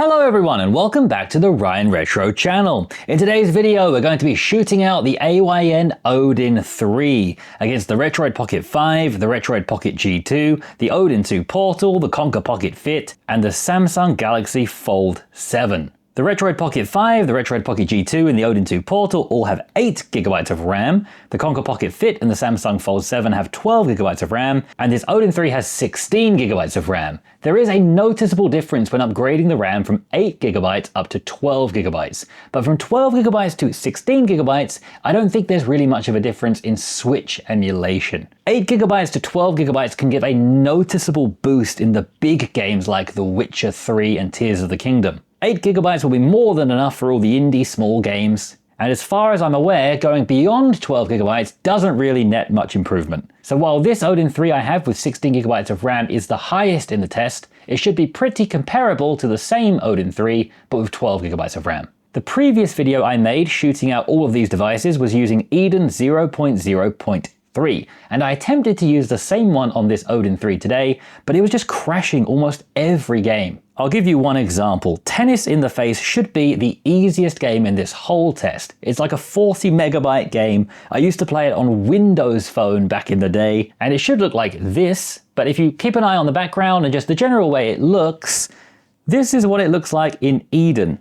Hello everyone and welcome back to the Ryan Retro channel. In today's video we're going to be shooting out the AYN Odin 3 against the Retroid Pocket 5, the Retroid Pocket G2, the Odin 2 Portal, the Konkr Pocket Fit, and the Samsung Galaxy Fold 7. The Retroid Pocket 5, the Retroid Pocket G2 and the Odin 2 Portal all have 8GB of RAM, the Konkr Pocket Fit and the Samsung Fold 7 have 12GB of RAM, and this Odin 3 has 16GB of RAM. There is a noticeable difference when upgrading the RAM from 8GB up to 12GB, but from 12GB to 16GB, I don't think there's really much of a difference in Switch emulation. 8GB to 12GB can give a noticeable boost in the big games like The Witcher 3 and Tears of the Kingdom. 8GB will be more than enough for all the indie small games, and as far as I'm aware, going beyond 12GB doesn't really net much improvement. So while this Odin 3 I have with 16GB of RAM is the highest in the test, it should be pretty comparable to the same Odin 3 but with 12GB of RAM. The previous video I made shooting out all of these devices was using Eden 0.0.3, and I attempted to use the same one on this Odin 3 today, but it was just crashing almost every game. I'll give you one example. Tennis in the Face should be the easiest game in this whole test. It's like a 40 megabyte game. I used to play it on Windows Phone back in the day, and it should look like this, but if you keep an eye on the background and just the general way it looks, this is what it looks like in Eden.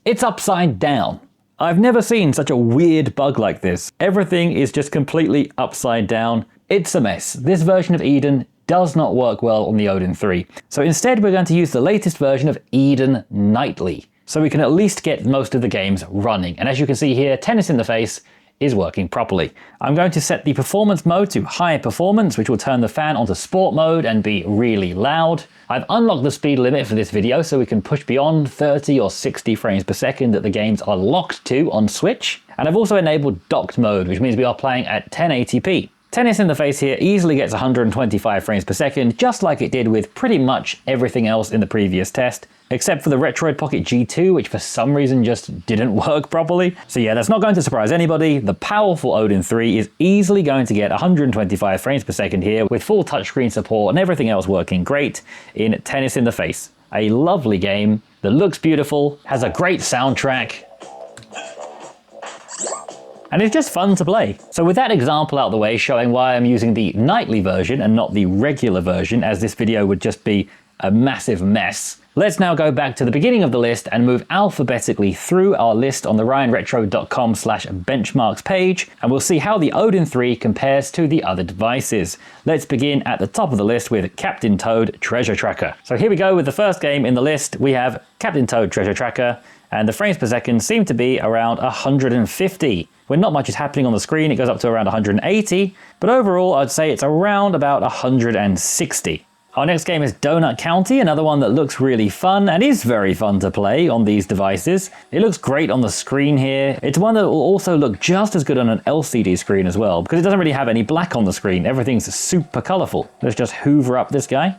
It's upside down. I've never seen such a weird bug like this. Everything is just completely upside down. It's a mess. This version of Eden does not work well on the Odin 3. So instead we're going to use the latest version of Eden Nightly, so we can at least get most of the games running. And as you can see here, Tennis in the Face is working properly. I'm going to set the performance mode to high performance, which will turn the fan onto sport mode and be really loud. I've unlocked the speed limit for this video so we can push beyond 30 or 60 frames per second that the games are locked to on Switch. And I've also enabled docked mode, which means we are playing at 1080p. Tennis in the Face here easily gets 125 frames per second, just like it did with pretty much everything else in the previous test, except for the Retroid Pocket G2, which for some reason just didn't work properly. So yeah, that's not going to surprise anybody. The powerful Odin 3 is easily going to get 125 frames per second here with full touchscreen support and everything else working great in Tennis in the Face. A lovely game that looks beautiful, has a great soundtrack, and it's just fun to play. So with that example out of the way showing why I'm using the nightly version and not the regular version, as this video would just be a massive mess, let's now go back to the beginning of the list and move alphabetically through our list on the ryanretro.com/benchmarks page, and we'll see how the Odin 3 compares to the other devices. Let's begin at the top of the list with Captain Toad Treasure Tracker. So here we go with the first game in the list. We have Captain Toad Treasure Tracker, and the frames per second seem to be around 150. When not much is happening on the screen, it goes up to around 180, but overall I'd say it's around about 160. Our next game is Donut County, another one that looks really fun and is very fun to play on these devices. It looks great on the screen here. It's one that will also look just as good on an LCD screen as well, because it doesn't really have any black on the screen. Everything's super colorful. Let's just hoover up this guy.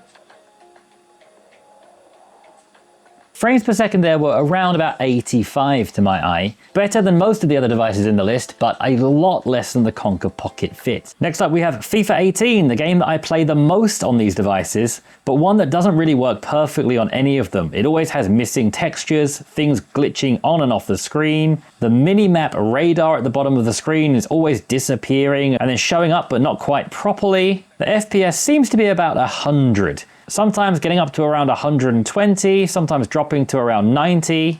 Frames per second there were around about 85 to my eye. Better than most of the other devices in the list, but a lot less than the Konkr Pocket Fit. Next up we have FIFA 18, the game that I play the most on these devices, but one that doesn't really work perfectly on any of them. It always has missing textures, things glitching on and off the screen. The mini-map radar at the bottom of the screen is always disappearing and then showing up but not quite properly. The FPS seems to be about 100. Sometimes getting up to around 120, sometimes dropping to around 90.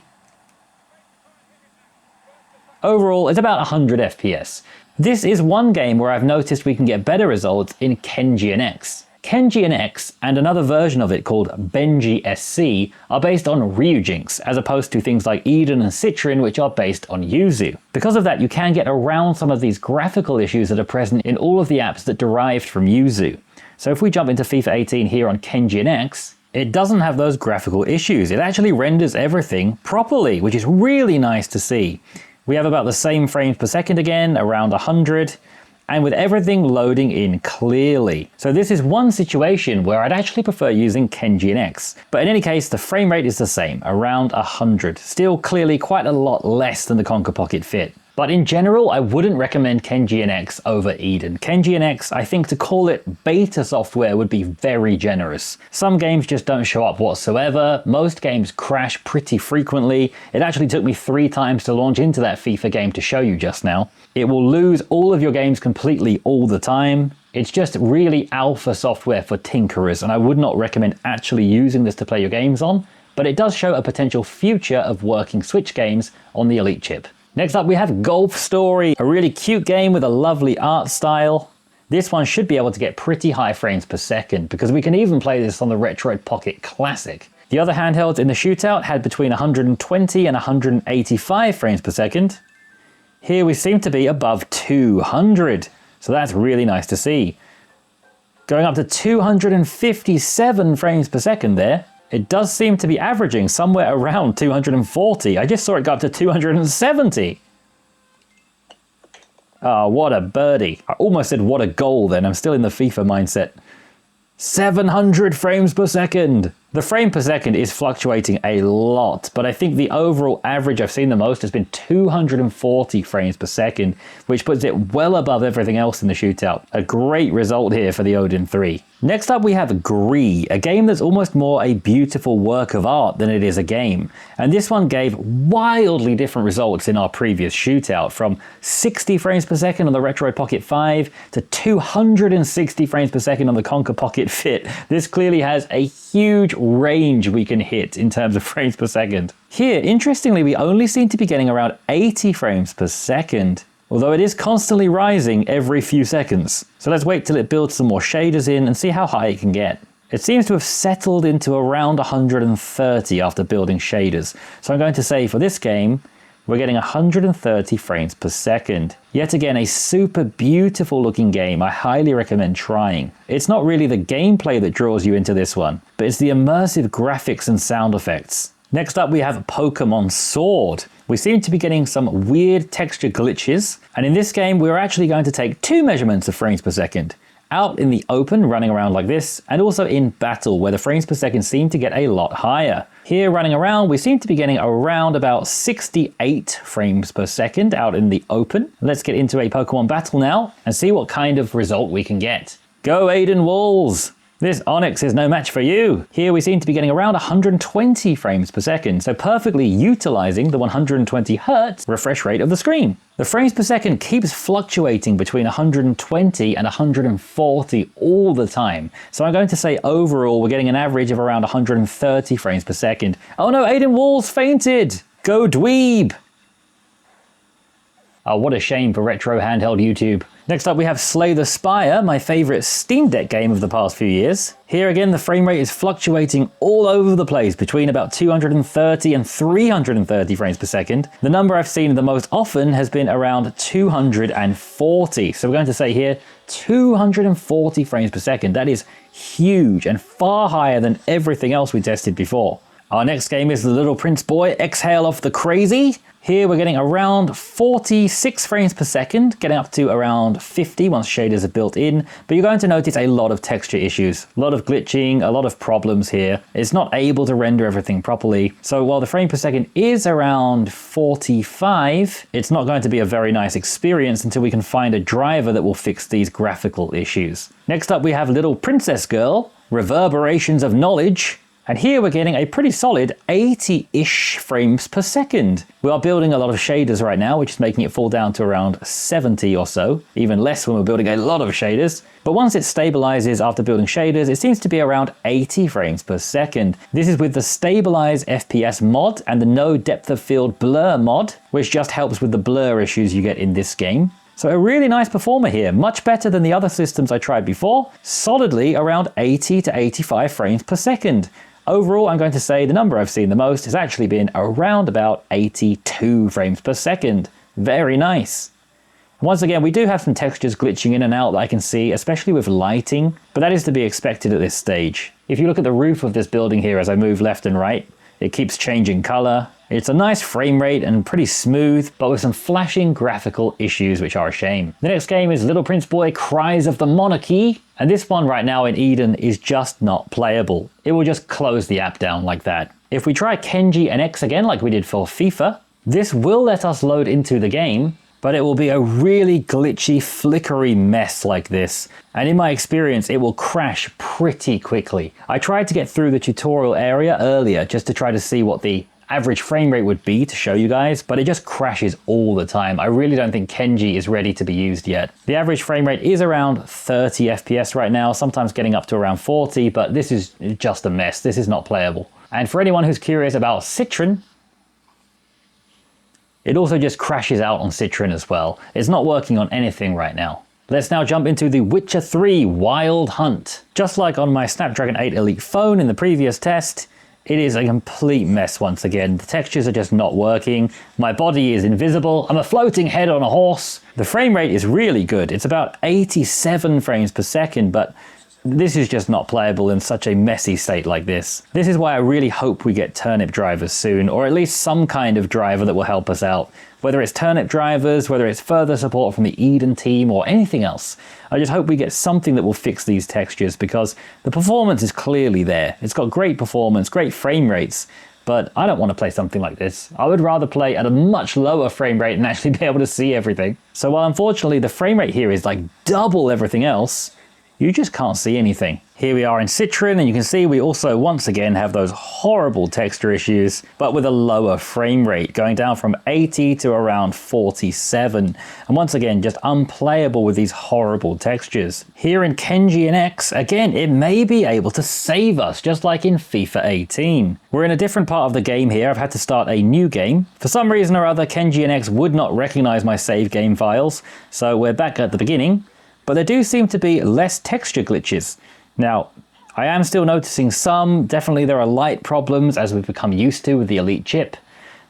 Overall, it's about 100 FPS. This is one game where I've noticed we can get better results in Kenji and X. Kenji and X and another version of it called Benji SC are based on Ryujinx, as opposed to things like Eden and Citrin, which are based on Yuzu. Because of that, you can get around some of these graphical issues that are present in all of the apps that derived from Yuzu. So if we jump into FIFA 18 here on Kenji and X, it doesn't have those graphical issues. It actually renders everything properly, which is really nice to see. We have about the same frames per second again, around 100, and with everything loading in clearly. So this is one situation where I'd actually prefer using Kenji and X. But in any case, the frame rate is the same, around 100. Still clearly quite a lot less than the Konkr Pocket Fit. But in general, I wouldn't recommend Kenji and X over Eden. Kenji and X, I think to call it beta software would be very generous. Some games just don't show up whatsoever. Most games crash pretty frequently. It actually took me 3 times to launch into that FIFA game to show you just now. It will lose all of your games completely all the time. It's just really alpha software for tinkerers, and I would not recommend actually using this to play your games on, but it does show a potential future of working Switch games on the Elite chip. Next up we have Golf Story, a really cute game with a lovely art style. This one should be able to get pretty high frames per second because we can even play this on the Retroid Pocket Classic. The other handhelds in the shootout had between 120 and 185 frames per second. Here we seem to be above 200, so that's really nice to see. Going up to 257 frames per second there. It does seem to be averaging somewhere around 240. I just saw it go up to 270. Oh, what a birdie. I almost said what a goal then. I'm still in the FIFA mindset. 700 frames per second. The frame per second is fluctuating a lot, but I think the overall average I've seen the most has been 240 frames per second, which puts it well above everything else in the shootout. A great result here for the Odin 3. Next up we have Gris, a game that's almost more a beautiful work of art than it is a game. And this one gave wildly different results in our previous shootout, from 60 frames per second on the Retroid Pocket 5 to 260 frames per second on the Konkr Pocket Fit. This clearly has a huge range we can hit in terms of frames per second. Here, interestingly, we only seem to be getting around 80 frames per second, although it is constantly rising every few seconds. So let's wait till it builds some more shaders in and see how high it can get. It seems to have settled into around 130 after building shaders. So I'm going to say for this game, we're getting 130 frames per second. Yet again, a super beautiful looking game I highly recommend trying. It's not really the gameplay that draws you into this one, but it's the immersive graphics and sound effects. Next up we have Pokemon Sword. We seem to be getting some weird texture glitches, and in this game we're actually going to take 2 measurements of frames per second. Out in the open, running around like this, and also in battle, where the frames per second seem to get a lot higher. Here, running around, we seem to be getting around about 68 frames per second out in the open. Let's get into a Pokemon battle now, and see what kind of result we can get. Go AYN Walls! This Onix is no match for you. Here we seem to be getting around 120 frames per second, so perfectly utilizing the 120 Hz refresh rate of the screen. The frames per second keeps fluctuating between 120 and 140 all the time. So I'm going to say overall we're getting an average of around 130 frames per second. Oh no, AYN Walls fainted! Go dweeb! Oh, what a shame for retro handheld YouTube. Next up we have Slay the Spire, my favorite Steam Deck game of the past few years. Here again the frame rate is fluctuating all over the place between about 230 and 330 frames per second. The number I've seen the most often has been around 240. So we're going to say here 240 frames per second. That is huge and far higher than everything else we tested before. Our next game is The Little Prince Boy, Exhale Off the Crazy. Here we're getting around 46 frames per second, getting up to around 50 once shaders are built in, but you're going to notice a lot of texture issues, a lot of glitching, a lot of problems here. It's not able to render everything properly. So while the frame per second is around 45, it's not going to be a very nice experience until we can find a driver that will fix these graphical issues. Next up we have Little Princess Girl, Reverberations of Knowledge. And here we're getting a pretty solid 80-ish frames per second. We are building a lot of shaders right now, which is making it fall down to around 70 or so, even less when we're building a lot of shaders. But once it stabilizes after building shaders, it seems to be around 80 frames per second. This is with the Stabilize FPS mod and the No Depth of Field Blur mod, which just helps with the blur issues you get in this game. So a really nice performer here, much better than the other systems I tried before, solidly around 80 to 85 frames per second. Overall, I'm going to say the number I've seen the most has actually been around about 82 frames per second. Very nice. Once again, we do have some textures glitching in and out that I can see, especially with lighting, but that is to be expected at this stage. If you look at the roof of this building here as I move left and right, it keeps changing color. It's a nice frame rate and pretty smooth, but with some flashing graphical issues which are a shame. The next game is Little Prince Boy Cries of the Monarchy, and this one right now in Eden is just not playable. It will just close the app down like that. If we try Kenji and X again like we did for FIFA, this will let us load into the game, but it will be a really glitchy, flickery mess like this. And in my experience, it will crash pretty quickly. I tried to get through the tutorial area earlier just to try to see what the average frame rate would be to show you guys, but it just crashes all the time. I really don't think Kenji is ready to be used yet. The average frame rate is around 30 FPS right now, sometimes getting up to around 40, but this is just a mess. This is not playable. And for anyone who's curious about Citron, it also just crashes out on Citron as well. It's not working on anything right now. Let's now jump into the Witcher 3 Wild Hunt. Just like on my Snapdragon 8 Elite phone in the previous test, it is a complete mess once again. The textures are just not working. My body is invisible. I'm a floating head on a horse. The frame rate is really good. It's about 87 frames per second, but this is just not playable in such a messy state like this. This is why I really hope we get turnip drivers soon, or at least some kind of driver that will help us out. Whether it's turnip drivers, whether it's further support from the Eden team, or anything else. I just hope we get something that will fix these textures, because the performance is clearly there. It's got great performance, great frame rates, but I don't want to play something like this. I would rather play at a much lower frame rate and actually be able to see everything. So while unfortunately the frame rate here is like double everything else, you just can't see anything. Here we are in Citron, and you can see we also once again have those horrible texture issues, but with a lower frame rate, going down from 80 to around 47. And once again, just unplayable with these horrible textures. Here in Kenji and X, again, it may be able to save us, just like in FIFA 18. We're in a different part of the game here. I've had to start a new game. For some reason or other, Kenji and X would not recognize my save game files, so we're back at the beginning. But there do seem to be less texture glitches. Now, I am still noticing some. Definitely there are light problems as we've become used to with the Elite chip.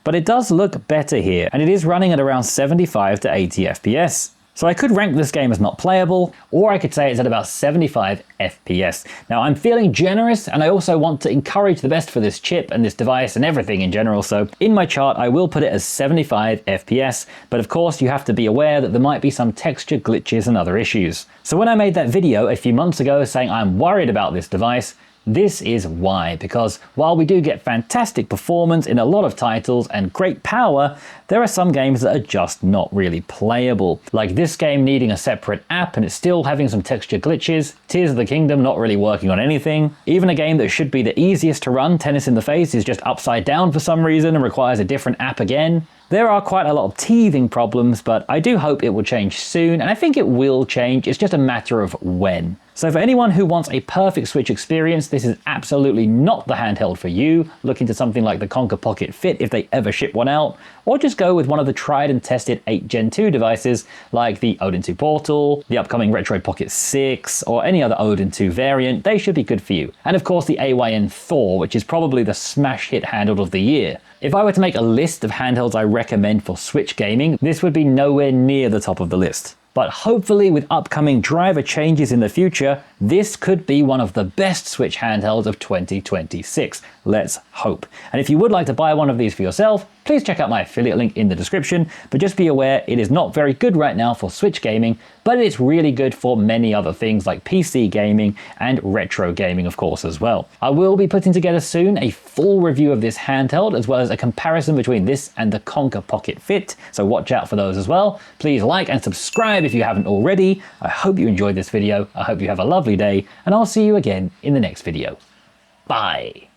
But it does look better here, and it is running at around 75 to 80 FPS. So I could rank this game as not playable, or I could say it's at about 75 FPS. Now I'm feeling generous, and I also want to encourage the best for this chip and this device and everything in general, so in my chart I will put it as 75 FPS, but of course you have to be aware that there might be some texture glitches and other issues. So when I made that video a few months ago saying I'm worried about this device, this is why, because while we do get fantastic performance in a lot of titles and great power, there are some games that are just not really playable. Like this game needing a separate app and it's still having some texture glitches, Tears of the Kingdom not really working on anything, even a game that should be the easiest to run, Tennis in the Face, is just upside down for some reason and requires a different app again. There are quite a lot of teething problems, but I do hope it will change soon, and I think it will change, it's just a matter of when. So for anyone who wants a perfect Switch experience, this is absolutely not the handheld for you. Look into something like the Konkr Pocket Fit if they ever ship one out, or just go with one of the tried and tested 8 Gen 2 devices like the Odin 2 Portal, the upcoming Retroid Pocket 6, or any other Odin 2 variant. They should be good for you. And of course the AYN Thor, which is probably the smash hit handheld of the year. If I were to make a list of handhelds I recommend for Switch gaming, this would be nowhere near the top of the list. But hopefully with upcoming driver changes in the future, this could be one of the best Switch handhelds of 2026. Let's hope. And if you would like to buy one of these for yourself, please check out my affiliate link in the description, but just be aware it is not very good right now for Switch gaming, but it's really good for many other things like PC gaming and retro gaming of course as well. I will be putting together soon a full review of this handheld as well as a comparison between this and the Konkr Pocket Fit, so watch out for those as well. Please like and subscribe if you haven't already. I hope you enjoyed this video, I hope you have a lovely day, and I'll see you again in the next video. Bye!